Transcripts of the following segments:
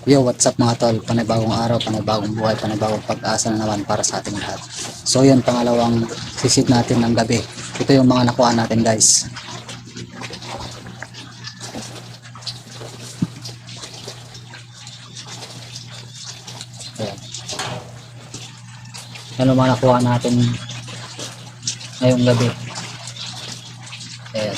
Yo, what's up mga tol? Panibagong araw, panibagong buhay, panibagong pag-asa na naman para sa ating lahat. So yun, pangalawang sisid natin ng gabi. Ito yung mga nakuha natin guys. Ayan. Yan yung mga nakuha natin ngayong gabi. Ayan.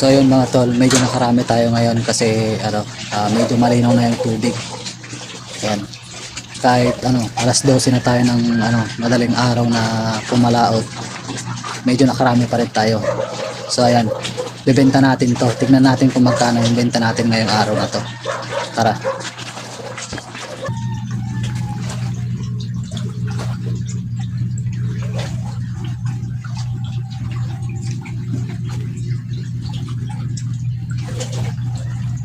So yun mga tol, medyo nakarami tayo ngayon kasi medyo malinaw na yung tubig. Ayan. Kahit alas 12 na tayo ng madaling araw na pumalaot, medyo nakarami pa rin tayo. So ayan, bibenta natin to. Tignan natin kung magkano yung benta natin ngayong araw na to. Tara.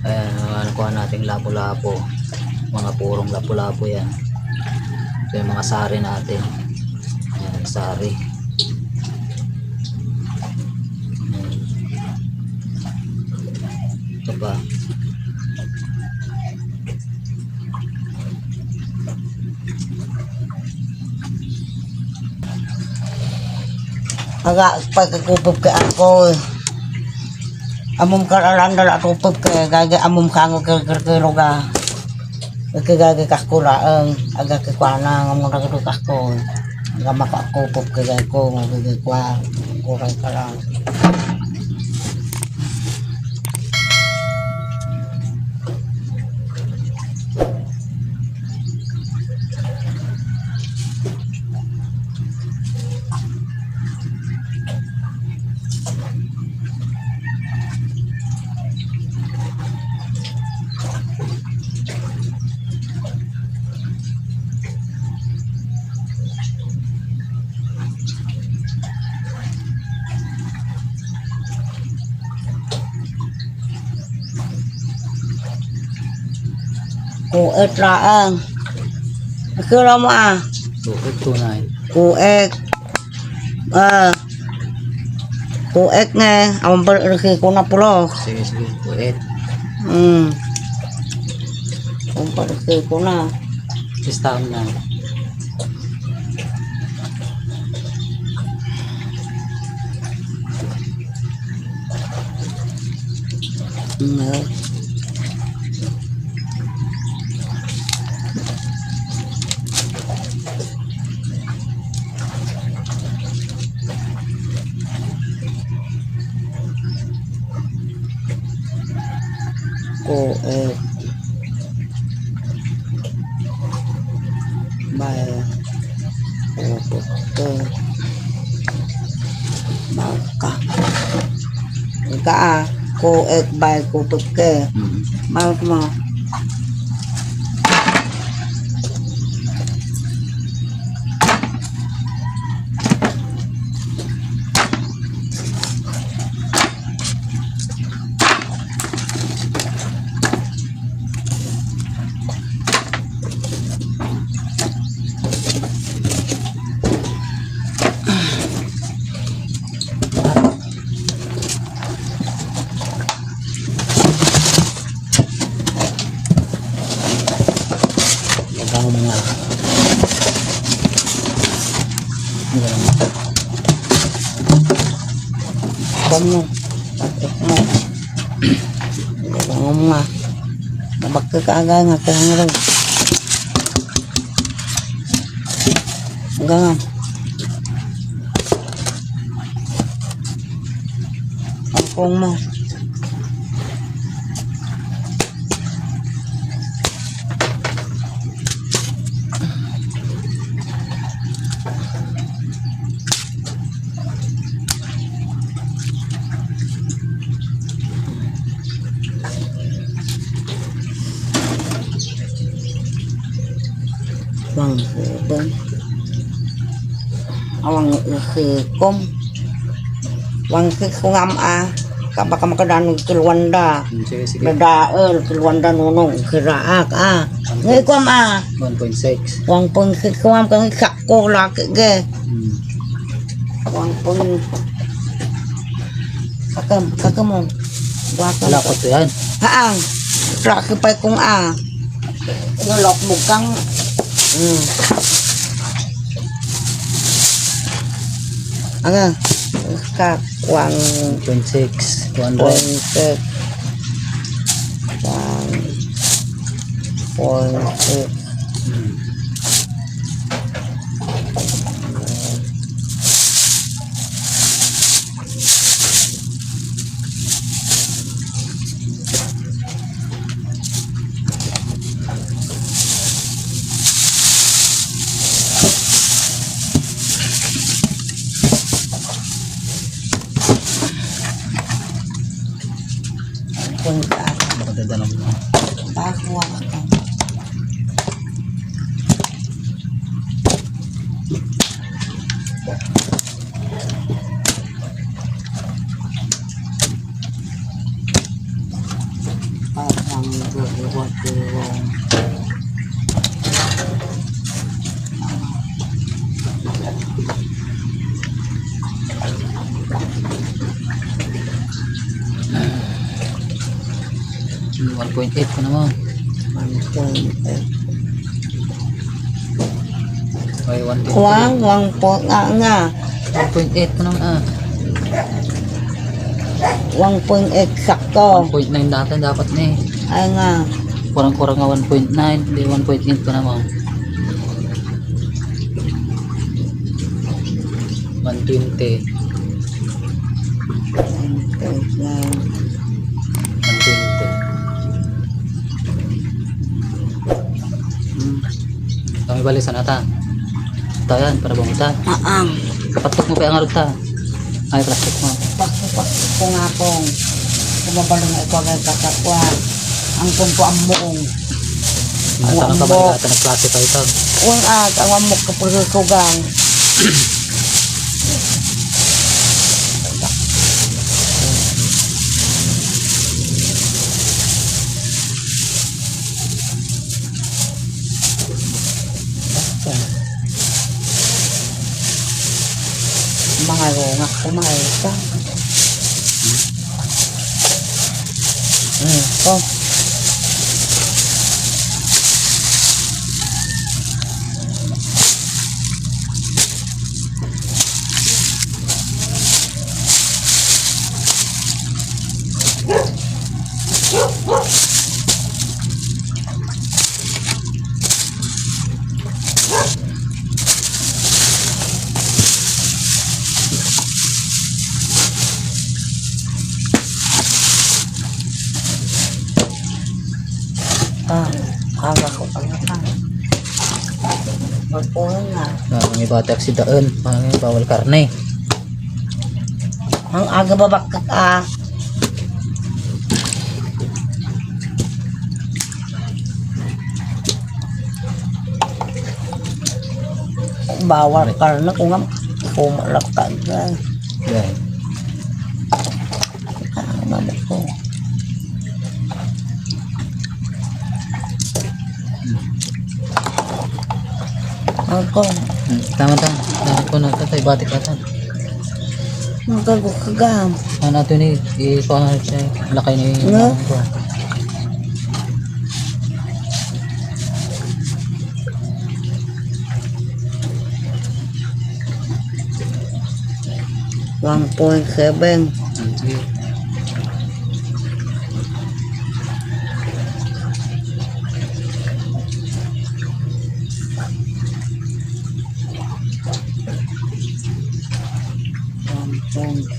Ayan, nakuha nating lapo-lapo. Mga purong lapo-lapo yan. Ito yung mga sari natin. Ayan, sari. Ayan. Ito pa. Agak pagkakupog ka ako. Amom karalan dala tupog ka gaga amom kango kagkiro ga. Kagaga kakulaang aga kakwana ngomong dagdo kako. Aga makakupog ka ko magagwa kuray karang. Kuet laang. Kira mo ah. Bukit tunay. Kuet. Kuet nga amom pergi ko na pulo. Sige, sige. Buit. Amom pergi ko na. Sistam na. Kuet. Bay. Kuet. Maka. Ika kuet bay kuet ke. Mau mo. Magkano mga Kamu. Mo. Ngom nga. Nabak ka aga nga kahangro. Gangan. Angkong mo. Bang bang awang kom Wangkik ko ngam kabaka makadanog kilwanda. Sige, sige. Nadael kilwanda nunong kiraak Ngay ko 1.6. Wang pengkik ko ngam kang ikakko laki ge. Wang peng kakam mo. Wala ko to yan. Haang. Laki pa kung Nalok mo kang kak wang 1.6. 200. pengkik wang pengkik pengkik Magdadalang mo. Bago ako. Parang gagawin. Hmm, 1.8 ko naman. Ay, 1.8. Wang po nga 1.8 ko naman Wang pong eksakto. 1.9 dati dapat na eh. Ay nga. Kurang-kurang nga 1.9. Hindi, 1.8 ko naman. 120. 120. Kami balik sa nata. Ito yan, para bumunta. Patok mo pa yung arot ta. Ay, plastic mo. Pakipakip ko nga pong. Kumabalong na ikaw ay kakakwan. Ang kumpo ang muong. Natanong ka ba nila ito nag-klase pa ito? Uwang ang amok kapag ko gang. Mga rongak kumain ka. Oh. Aga ko pala ka. Magpunan nga. Ang iba taxi daan. Ang bawal karne. Ang aga babakak bawal karena kung nga kumalakad ka. Yan. Ano ko. Ako. Tama-tama. Dapat ko na tatay batik atan. Magkagam. Ano natin ni ikaw na siya. Lakay ni Nga? ko. One point seven. Sige.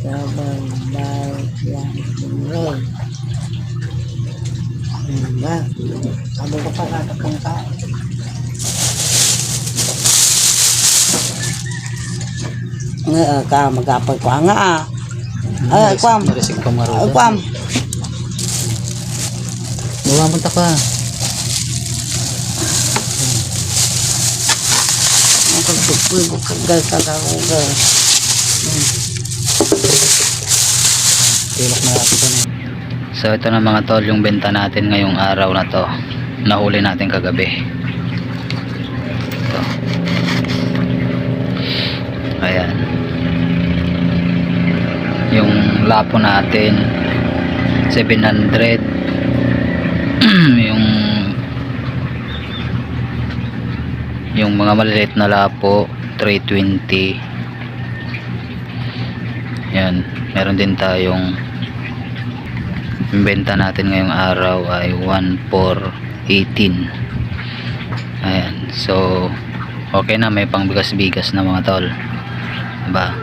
Sabar baik yang benar. Nah, ada apa kata kata? Ka magapay ko nga kwam. Narisig pa maro. Kwam. Bumamunta ka. Ang pagpupoy ko kagay kagaw. Tulak na natin ito. So ito na mga tol yung benta natin ngayong araw na to. Nahuli natin kagabi. Ito. Ayan. Yung lapo natin 700. yung mga maliliit na lapo 320. Yan, meron din tayong yung benta natin ngayong araw ay 1,418. Ayan, so okay na, may pangbigas-bigas na mga tol, diba?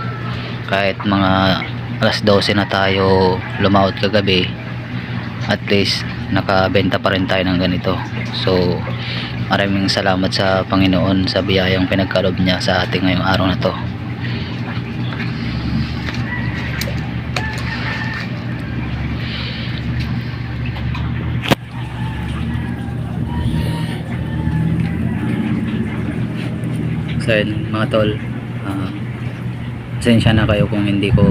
Kahit mga alas 12 na tayo lumaot kagabi, at least nakabenta pa rin tayo ng ganito. So maraming salamat sa Panginoon sa biyayang pinagkaloob niya sa ating ngayong araw na to. So yun, mga tol, pasensya na kayo kung hindi ko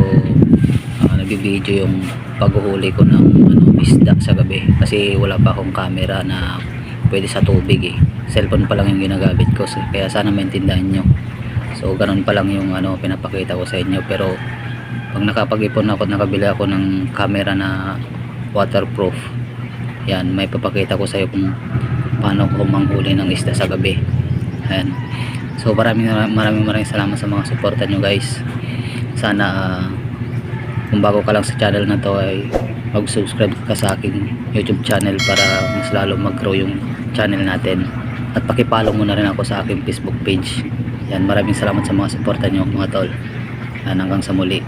nagbibideo yung paghuhuli ko ng isda sa gabi, kasi wala pa akong camera na pwede sa tubig cellphone pa lang yung ginagamit ko, so, kaya sana maintindihan nyo. So ganun pa lang yung pinapakita ko sa inyo, pero pag nakapag-ipon ako at nakabili ako ng camera na waterproof, yan, may papakita ko sa iyo kung paano ko manghuli ng isda sa gabi. Ayan. So maraming salamat sa mga suporta nyo guys. Sana kung bago ka lang sa channel na to ay mag-subscribe ka sa aking YouTube channel para mas lalo mag-grow yung channel natin, at pakipollow mo na rin ako sa aking Facebook page. Yan, maraming salamat sa mga suporta nyo mga tol. Yan, hanggang sa muli.